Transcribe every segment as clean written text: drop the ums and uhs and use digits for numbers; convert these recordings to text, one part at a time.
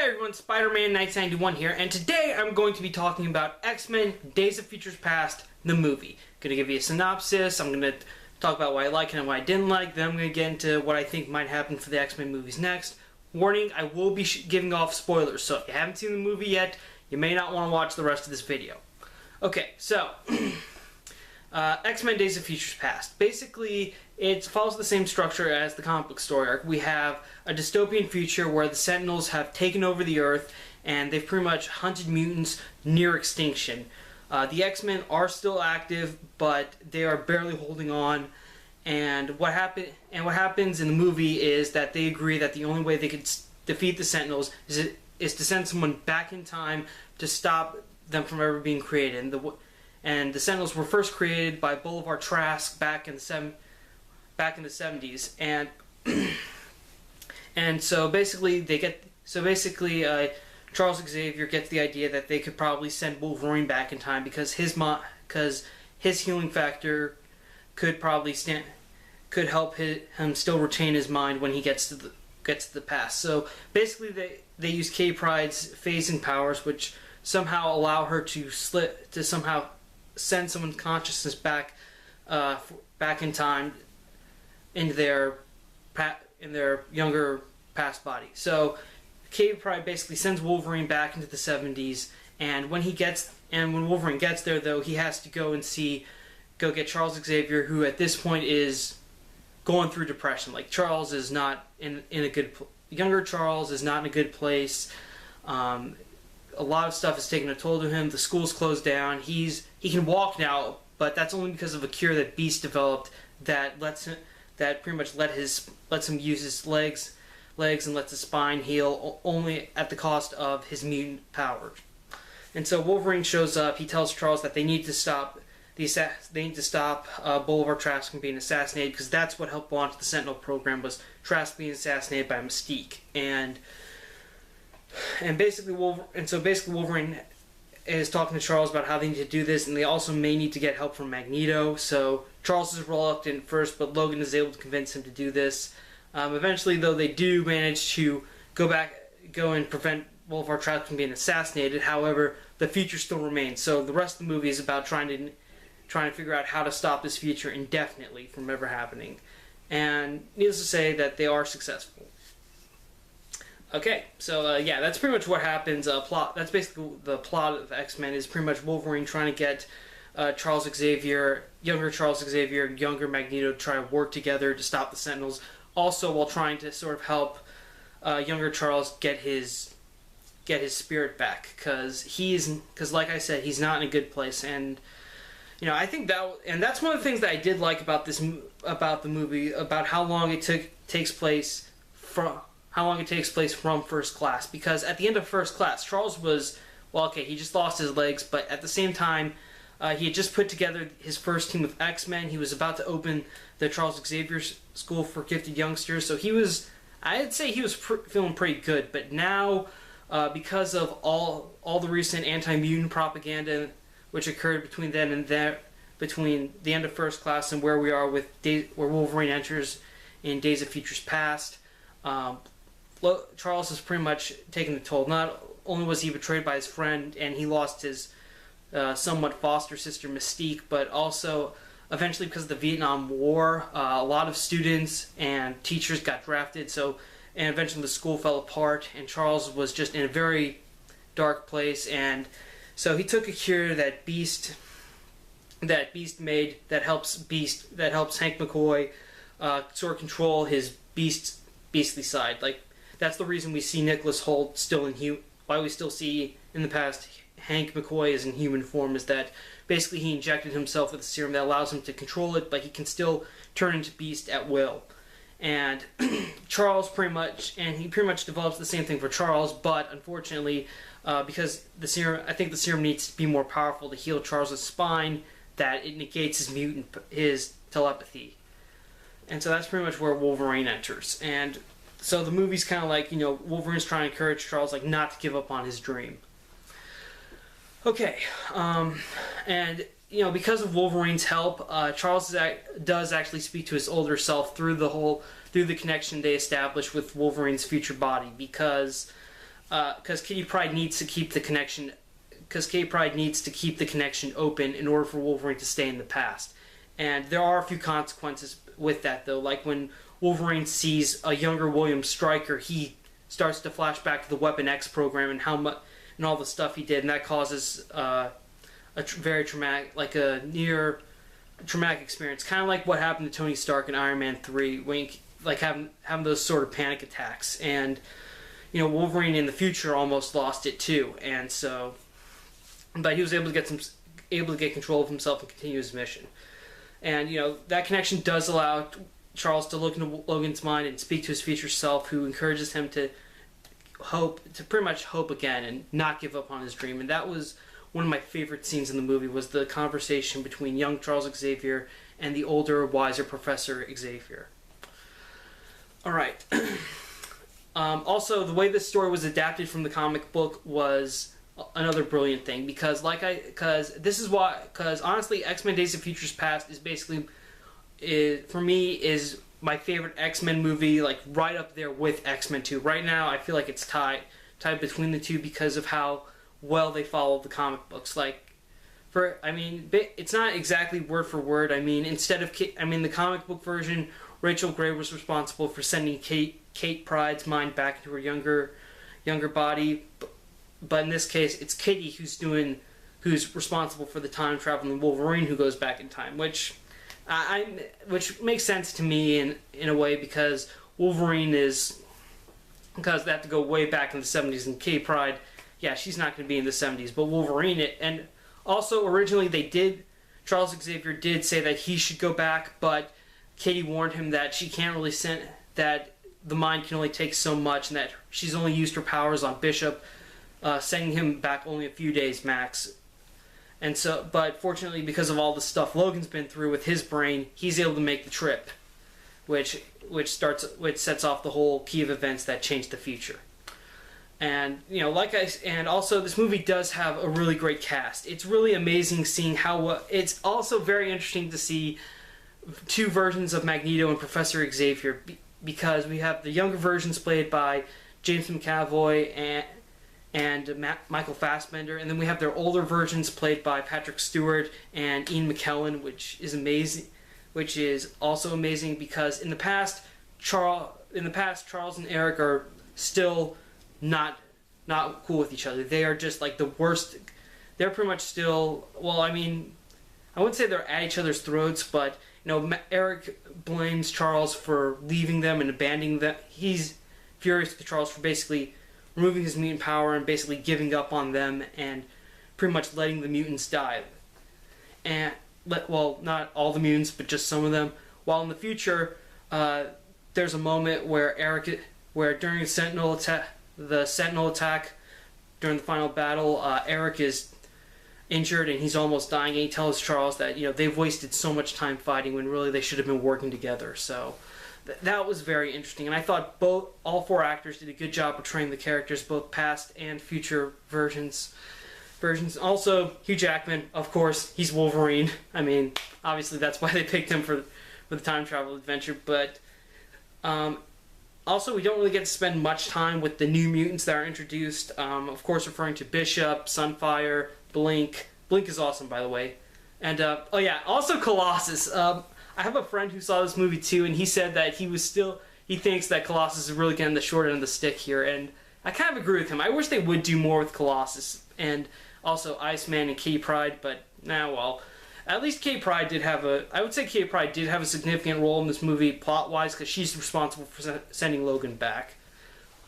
Hi everyone, Spider-Man 1991 here, and today I'm going to be talking about X-Men Days of Futures Past, the movie. I'm going to give you a synopsis, I'm going to talk about what I like and what I didn't like, then I'm going to get into what I think might happen for the X-Men movies next. Warning, I will be giving off spoilers, so if you haven't seen the movie yet, you may not want to watch the rest of this video. Okay, so, X-Men Days of Futures Past. Basically, it follows the same structure as the comic book story arc. We have a dystopian future where the Sentinels have taken over the Earth and they've pretty much hunted mutants near extinction. The X-Men are still active, but they are barely holding on. And what happens in the movie is that they agree that the only way they could defeat the Sentinels is to send someone back in time to stop them from ever being created. And the Sentinels were first created by Bolivar Trask back in the 70s, and so basically Charles Xavier gets the idea that they could probably send Wolverine back in time because his healing factor could help him still retain his mind when he gets to the past. So basically they use K-Pride's phasing powers, which somehow allow her to somehow send someone's consciousness back in time into their younger past body. So K-Pride basically sends Wolverine back into the 70s, and when Wolverine gets there, though, he has to go get Charles Xavier, who at this point is going through depression. Like, Charles is not younger Charles is not in a good place. A lot of stuff is taking a toll to him. The school's closed down. He can walk now, but that's only because of a cure that Beast developed that pretty much lets him use his legs and lets his spine heal, only at the cost of his mutant power. And so Wolverine shows up. He tells Charles that they need to stop Bolivar Trask from being assassinated, because that's what helped launch the Sentinel program, was Trask being assassinated by Mystique. And basically Wolverine is talking to Charles about how they need to do this, and they also may need to get help from Magneto. So Charles is reluctant at first, but Logan is able to convince him to do this. Eventually, though, they do manage to go and prevent Bolivar Trask from being assassinated. However, the future still remains. So the rest of the movie is about trying to figure out how to stop this future indefinitely from ever happening. And needless to say that they are successful. Okay, so yeah, that's pretty much what happens. That's basically the plot of X-Men, is pretty much Wolverine trying to get younger Charles Xavier, younger Magneto to try to work together to stop the Sentinels. Also, while trying to sort of help younger Charles get his spirit back, because like I said, he's not in a good place. And I think that's one of the things that I did like about the movie, about how long it takes place from First Class. Because at the end of First Class, Charles was, he just lost his legs, but at the same time, he had just put together his first team of X-Men. He was about to open the Charles Xavier School for Gifted Youngsters, so I'd say he was feeling pretty good. But now, because of all the recent anti-mutant propaganda which occurred between between the end of First Class and where we are where Wolverine enters in Days of Futures Past, Charles has pretty much taken the toll. Not only was he betrayed by his friend and he lost his somewhat foster sister Mystique, but also eventually, because of the Vietnam War, a lot of students and teachers got drafted, and eventually the school fell apart, and Charles was just in a very dark place. And so he took a cure that Beast made that helps Hank McCoy sort of control his beastly side. Like, that's the reason we see Nicholas Hoult why we still see in the past Hank McCoy is in human form, is that basically he injected himself with a serum that allows him to control it, but he can still turn into Beast at will. And Charles pretty much develops the same thing for Charles, but unfortunately, because I think the serum needs to be more powerful to heal Charles' spine, that it negates his telepathy. And so that's pretty much where Wolverine enters. And so the movie's kind of like, Wolverine's trying to encourage Charles not to give up on his dream. Okay, and because of Wolverine's help, Charles does actually speak to his older self through the connection they establish with Wolverine's future body, because because Kitty Pryde needs to keep the connection. Because Kitty Pryde needs to keep the connection open in order for Wolverine to stay in the past. And there are a few consequences with that, though. Like when Wolverine sees a younger William Stryker, he starts to flash back to the Weapon X program and how much and all the stuff he did, and that causes very traumatic, like a near traumatic experience, kind of like what happened to Tony Stark in Iron Man 3, when like having those sort of panic attacks. And Wolverine in the future almost lost it too, and so, but he was able to get control of himself and continue his mission. And that connection does allow Charles to look into Logan's mind and speak to his future self, who encourages him to pretty much hope again and not give up on his dream. And that was one of my favorite scenes in the movie, was the conversation between young Charles Xavier and the older, wiser Professor Xavier. All right. Also, the way this story was adapted from the comic book was another brilliant thing, because honestly, X-Men Days of Futures Past is basically, for me, is my favorite X-Men movie, like right up there with X-Men 2. Right now, I feel like it's tied between the two because of how well they follow the comic books. It's not exactly word for word. The comic book version, Rachel Gray was responsible for sending Kate Pryde's mind back into her younger body. But in this case, it's Kitty who's responsible for the time traveling Wolverine who goes back in time, which makes sense to me in a way, because Wolverine because they have to go way back in the 70s, and Kitty Pryde, yeah, she's not going to be in the 70s, but Wolverine, and also originally Charles Xavier did say that he should go back, but Kitty warned him that she can't really that the mind can only take so much, and that she's only used her powers on Bishop, sending him back only a few days max. And so, but fortunately, because of all the stuff Logan's been through with his brain, he's able to make the trip, which sets off the whole key of events that change the future. And and also this movie does have a really great cast. It's really amazing seeing how. It's also very interesting to see two versions of Magneto and Professor Xavier, because we have the younger versions played by James McAvoy and Michael Fassbender, and then we have their older versions played by Patrick Stewart and Ian McKellen, which is also amazing, because in the past Charles and Eric are still not cool with each other. They are just like the worst. They're pretty much still, I wouldn't say they're at each other's throats, but Eric blames Charles for leaving them and abandoning them. He's furious with Charles for basically removing his mutant power and basically giving up on them and pretty much letting the mutants die. Not all the mutants, but just some of them. While in the future, there's a moment where during the Sentinel attack, during the final battle, Eric is injured and he's almost dying, and he tells Charles that they've wasted so much time fighting when really they should have been working together. So that was very interesting, and I thought all four actors did a good job portraying the characters, both past and future versions. Also, Hugh Jackman, of course, he's Wolverine. Obviously that's why they picked him for the time travel adventure. But also, we don't really get to spend much time with the new mutants that are introduced. Of course, referring to Bishop, Sunfire, Blink. Blink is awesome, by the way. And also Colossus. I have a friend who saw this movie too, and he said that he thinks that Colossus is really getting the short end of the stick here, and I kind of agree with him. I wish they would do more with Colossus, and also Iceman and Kitty Pryde, but at least Kitty Pryde did have a significant role in this movie plot-wise, because she's responsible for sending Logan back.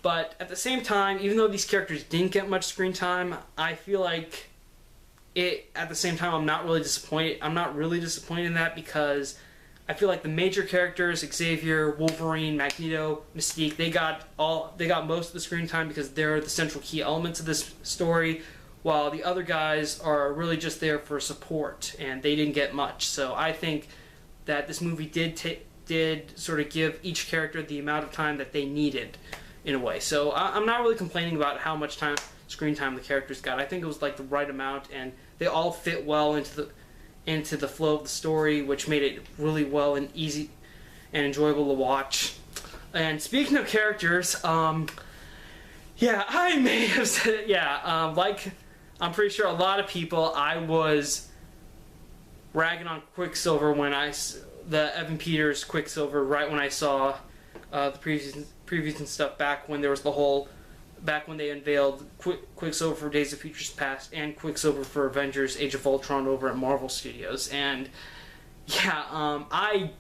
But at the same time, even though these characters didn't get much screen time, I feel like at the same time, I'm not really disappointed. I'm not really disappointed in that, because I feel like the major characters, Xavier, Wolverine, Magneto, Mystique, they got most of the screen time because they're the central key elements of this story, while the other guys are really just there for support, and they didn't get much. So I think that this movie did sort of give each character the amount of time that they needed, in a way. So I'm not really complaining about how much screen time the characters got. I think it was like the right amount, and they all fit well into the flow of the story, which made it really well and easy and enjoyable to watch. And speaking of characters, Yeah, I may have said it. Yeah, like, I'm pretty sure a lot of people, I was ragging on Quicksilver when the Evan Peters Quicksilver, right when I saw the previews and stuff, back when there was back when they unveiled Quicksilver for Days of Futures Past and Quicksilver for Avengers Age of Ultron over at Marvel Studios. And yeah, I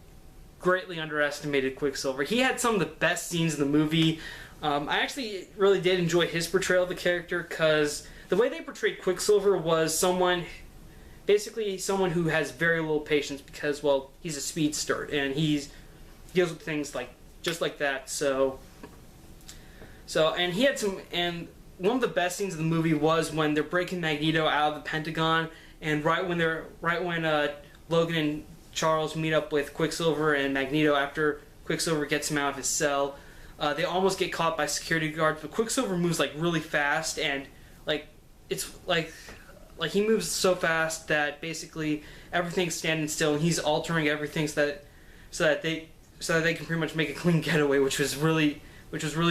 greatly underestimated Quicksilver. He had some of the best scenes in the movie. I actually really did enjoy his portrayal of the character, because the way they portrayed Quicksilver was basically someone who has very little patience, because, well, he's a speedster and he deals with things just like that. And he had and one of the best scenes of the movie was when they're breaking Magneto out of the Pentagon, and right when Logan and Charles meet up with Quicksilver and Magneto after Quicksilver gets him out of his cell, they almost get caught by security guards, but Quicksilver moves really fast, and it's he moves so fast that basically everything's standing still, and he's altering everything so that they can pretty much make a clean getaway, which was really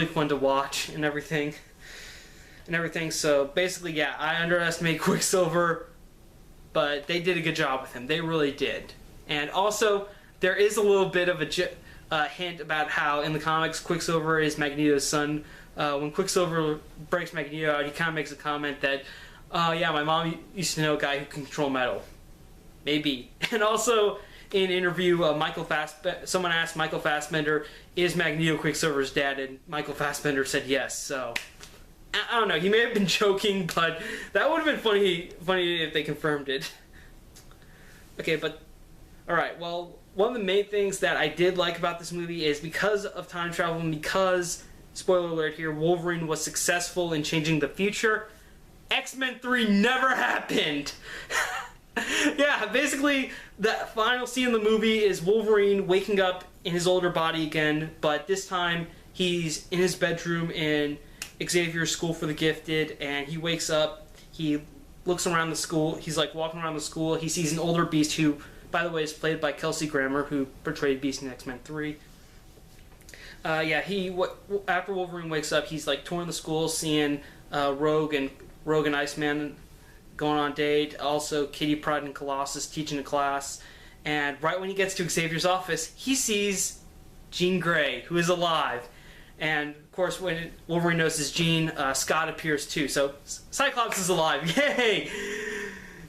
fun to watch and everything. So basically, yeah, I underestimated Quicksilver, but they did a good job with him. They really did. And also, there is a little bit of a hint about how in the comics Quicksilver is Magneto's son. When Quicksilver breaks Magneto out, he kind of makes a comment that, yeah, my mom used to know a guy who can control metal. Maybe. And also, in an interview, someone asked Michael Fassbender, is Magneto Quicksilver's dad? And Michael Fassbender said yes. So, I don't know. He may have been joking, but that would have been funny if they confirmed it. Okay, but alright, well, one of the main things that I did like about this movie is because of time travel, and because, spoiler alert here, Wolverine was successful in changing the future, X-Men 3 never happened! Yeah, basically, the final scene in the movie is Wolverine waking up in his older body again, but this time he's in his bedroom in Xavier's School for the Gifted, and he wakes up, he looks around the school, he's walking around the school, he sees an older Beast who, by the way, is played by Kelsey Grammer, who portrayed Beast in X-Men 3. Yeah, after Wolverine wakes up, he's touring the school, seeing Rogue and Iceman going on a date, also Kitty Pryde and Colossus teaching a class, and right when he gets to Xavier's office, he sees Jean Grey, who is alive. And of course, when Wolverine notices Jean, Scott appears too, so Cyclops is alive. Yay!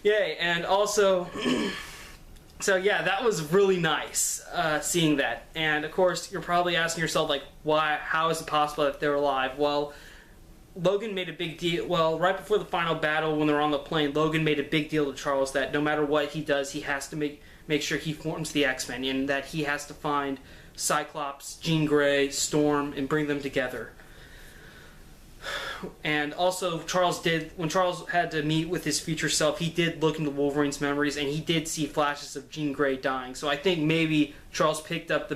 Yay! And also, so yeah, that was really nice, seeing that. And of course, you're probably asking yourself, how is it possible that they're alive? Well, Logan made a big deal. Well, right before the final battle, when they're on the plane, Logan made a big deal to Charles that no matter what he does, he has to make sure he forms the X-Men, and that he has to find Cyclops, Jean Grey, Storm, and bring them together. And also, when Charles had to meet with his future self, he did look into Wolverine's memories, and he did see flashes of Jean Grey dying. So I think maybe Charles picked up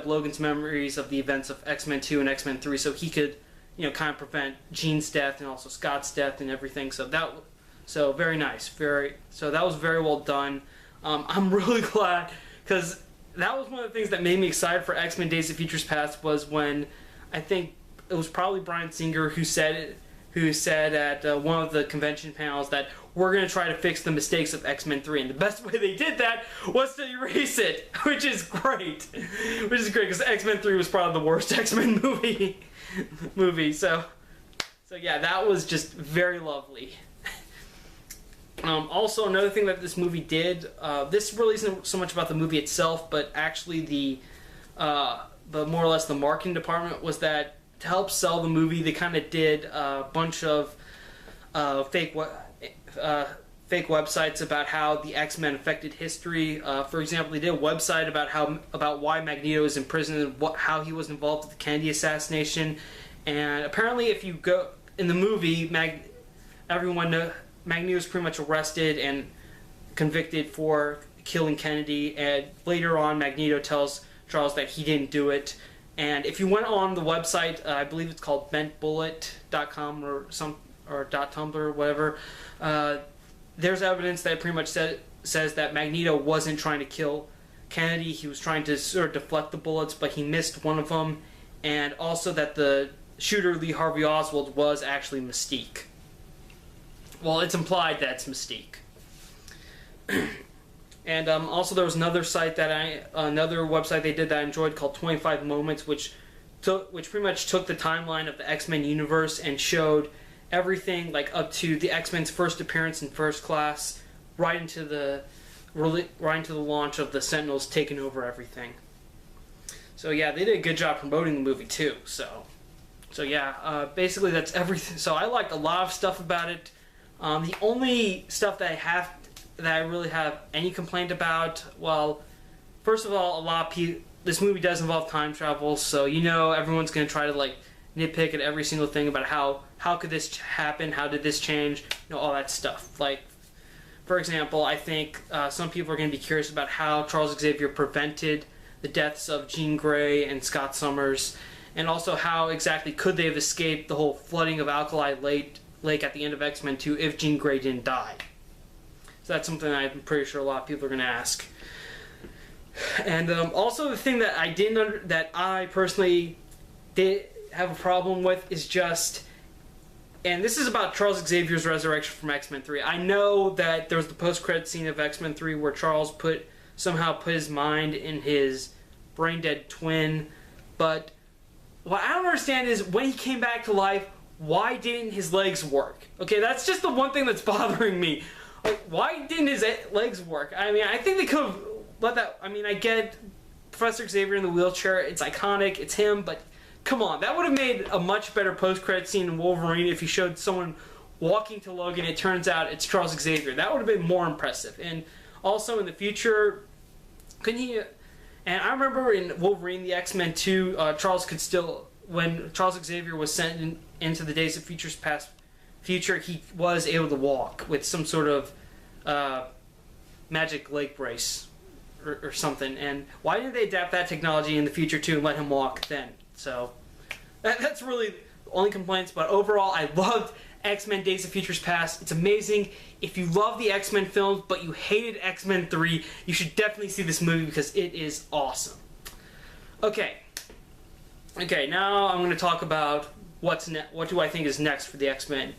Logan's memories of the events of X-Men 2 and X-Men 3, so he could, kind of prevent Jean's death and also Scott's death and everything. So very nice. So that was very well done. I'm really glad, because that was one of the things that made me excited for X-Men Days of Futures Past, was when I think it was probably Bryan Singer who said at one of the convention panels that we're going to try to fix the mistakes of X-Men 3, and the best way they did that was to erase it, which is great, because X-Men 3 was probably the worst X-Men movie. So yeah, that was just very lovely. Also, another thing that this movie did, this really isn't so much about the movie itself, but actually the more or less the marketing department, was that to help sell the movie, they kind of did a bunch of fake websites about how the X-Men affected history. For example, they did a website about why Magneto is in prison and how he was involved with the Kennedy assassination. And apparently, if you go in the movie, Magneto is pretty much arrested and convicted for killing Kennedy, and later on Magneto tells Charles that he didn't do it. And if you went on the website, I believe it's called bentbullet.com or .tumblr or whatever, there's evidence that pretty much says that Magneto wasn't trying to kill Kennedy. He was trying to sort of deflect the bullets, but he missed one of them, and also that shooter Lee Harvey Oswald was actually Mystique. Well, it's implied that's Mystique. And also there was another website they did that I enjoyed called 25 Moments, which pretty much took the timeline of the X-Men universe and showed everything like up to the X-Men's first appearance in First Class, right into the launch of the Sentinels taking over everything. So yeah, they did a good job promoting the movie too. So yeah, basically that's everything. So I liked a lot of stuff about it. The only stuff that I really have any complaint about, well, first of all, this movie does involve time travel, so everyone's going to try to like nitpick at every single thing about how could this happen, how did this change, all that stuff. Like, for example, I think some people are going to be curious about how Charles Xavier prevented the deaths of Jean Grey and Scott Summers, and also how exactly could they have escaped the whole flooding of Alkali Lake at the end of X-Men 2 if Jean Grey didn't die. So that's something I'm pretty sure a lot of people are going to ask. And also the thing that I personally did have a problem with is just, and this is about Charles Xavier's resurrection from X-Men 3. I know that there was the post-credit scene of X-Men 3 where Charles somehow put his mind in his brain-dead twin, but what I don't understand is when he came back to life, why didn't his legs work? Okay, that's just the one thing that's bothering me. Like, why didn't his legs work? I mean, I think they could have let that... I mean, I get Professor Xavier in the wheelchair. It's iconic. It's him. But come on. That would have made a much better post-credit scene in Wolverine if he showed someone walking to Logan. It turns out it's Charles Xavier. That would have been more impressive. And also in the future, couldn't he... And I remember in Wolverine, the X-Men 2, Charles could still... When Charles Xavier was sent into the Days of Future, he was able to walk with some sort of magic leg brace or something. And why didn't they adapt that technology in the future too and let him walk then? So that's really the only complaints. But overall, I loved X-Men Days of Futures Past. It's amazing. If you love the X-Men films but you hated X-Men 3, you should definitely see this movie because it is awesome. Okay, now I'm going to talk about what do I think is next for the X-Men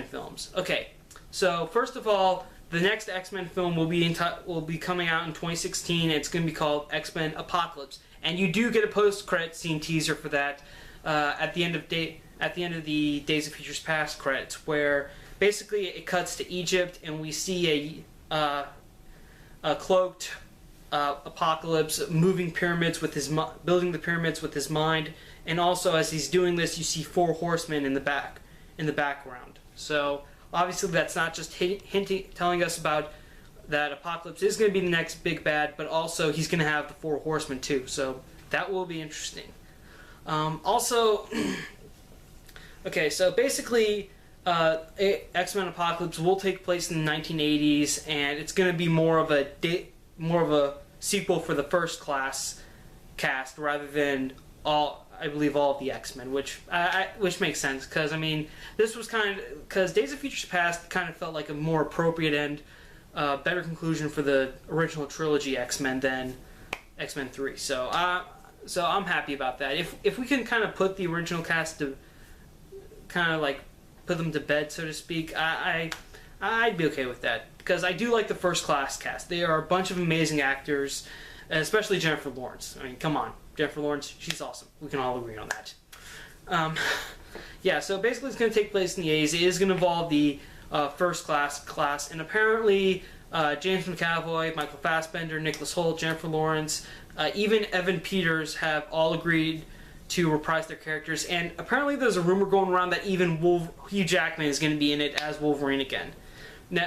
films. Okay, so first of all, the next X-Men film will be coming out in 2016. It's going to be called X-Men Apocalypse, and you do get a post-credit scene teaser for that at the end of the Days of Futures Past credits, where basically it cuts to Egypt and we see a cloaked Apocalypse moving pyramids with building the pyramids with his mind, and also as he's doing this, you see 4 horsemen in the background. So obviously that's not just telling us about that Apocalypse is going to be the next big bad, but also he's going to have the 4 horsemen too. So that will be interesting. Also, okay, so basically, X-Men Apocalypse will take place in the 1980s, and it's going to be more of a sequel for the First Class cast rather than I believe all of the X-Men, which makes sense because I mean this was because Days of Futures Past kind of felt like a more appropriate end, better conclusion for the original trilogy X-Men than X-Men 3. So I'm happy about that. If we can kind of put the original cast to kind of like put them to bed, so to speak, I'd be okay with that because I do like the First Class cast. They are a bunch of amazing actors, especially Jennifer Lawrence. I mean, come on. Jennifer Lawrence, she's awesome. We can all agree on that. Yeah, so basically it's going to take place in the 80s. It is going to involve the First Class, and apparently James McAvoy, Michael Fassbender, Nicholas Hoult, Jennifer Lawrence, even Evan Peters have all agreed to reprise their characters, and apparently there's a rumor going around that even Hugh Jackman is going to be in it as Wolverine again,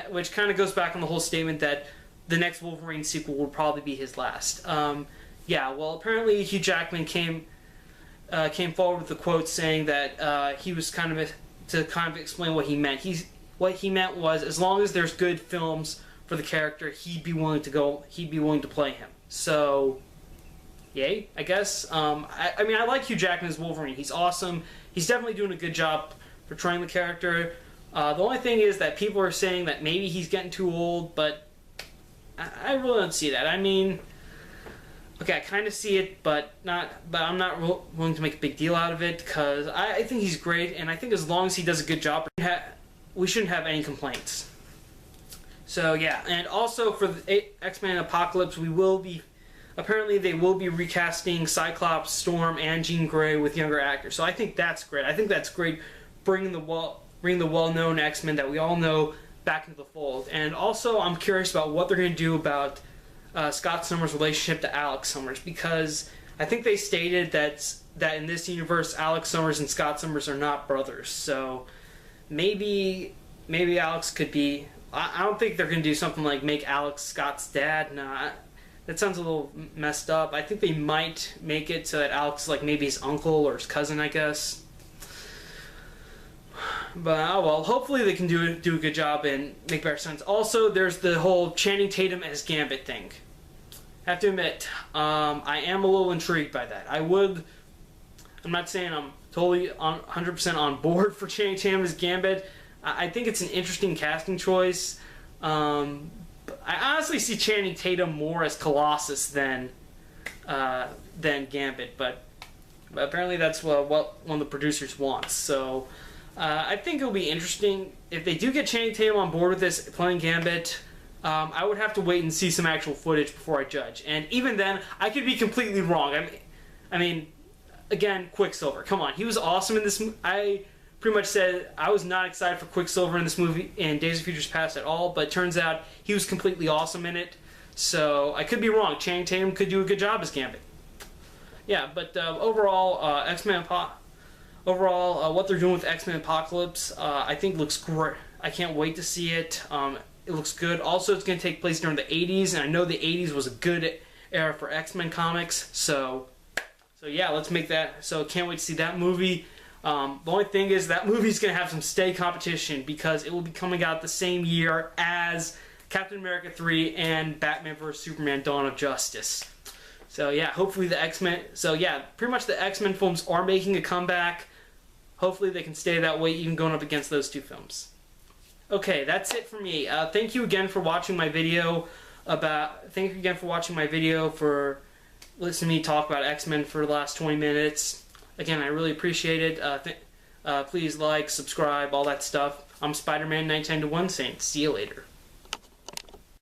which kind of goes back on the whole statement that the next Wolverine sequel will probably be his last. Yeah, well, apparently Hugh Jackman came forward with a quote saying that he was to explain what he meant. What he meant was, as long as there's good films for the character, he'd be willing to play him. So, yay, I guess. I mean, I like Hugh Jackman as Wolverine. He's awesome. He's definitely doing a good job portraying the character. The only thing is that people are saying that maybe he's getting too old, but I really don't see that. I mean, okay, I kind of see it, but I'm not willing to make a big deal out of it, because I think he's great, and I think as long as he does a good job, we shouldn't have any complaints. So yeah, and also for the X-Men Apocalypse, apparently they will be recasting Cyclops, Storm, and Jean Grey with younger actors. So I think that's great. I think that's great, bringing the well-known X-Men that we all know back into the fold. And also, I'm curious about what they're going to do about Scott Summers' relationship to Alex Summers, because I think they stated that in this universe, Alex Summers and Scott Summers are not brothers. So maybe Alex could be. I don't think they're going to do something like make Alex Scott's dad. Nah, that sounds a little messed up. I think they might make it so that Alex is like maybe his uncle or his cousin, I guess. But oh well, hopefully they can do a good job and make better sense. Also, there's the whole Channing Tatum as Gambit thing. I have to admit, I am a little intrigued by that. I'm not saying I'm totally 100% on board for Channing Tatum as Gambit. I think it's an interesting casting choice. I honestly see Channing Tatum more as Colossus than Gambit, but apparently that's what one of the producers wants. So I think it'll be interesting if they do get Channing Tatum on board with this playing Gambit. I would have to wait and see some actual footage before I judge, and even then, I could be completely wrong. I mean, again, Quicksilver. Come on, he was awesome in this. I pretty much said I was not excited for Quicksilver in this movie in Days of Futures Past at all, but it turns out he was completely awesome in it. So I could be wrong. Channing Tatum could do a good job as Gambit. Yeah, but overall, X-Men what they're doing with X-Men Apocalypse, I think looks great. I can't wait to see it. It looks good. Also, it's going to take place during the 80s, and I know the 80s was a good era for X-Men comics. So yeah, let's make that. So can't wait to see that movie. The only thing is that movie's going to have some steady competition because it will be coming out the same year as Captain America 3 and Batman vs. Superman Dawn of Justice. So yeah, hopefully the X-Men... So yeah, pretty much the X-Men films are making a comeback. Hopefully they can stay that way even going up against those two films. Okay, that's it for me. Thank you again for watching my video for listening to me talk about X-Men for the last 20 minutes. Again, I really appreciate it. Please like, subscribe, all that stuff. I'm Spider-Man 910-1 saying see you later.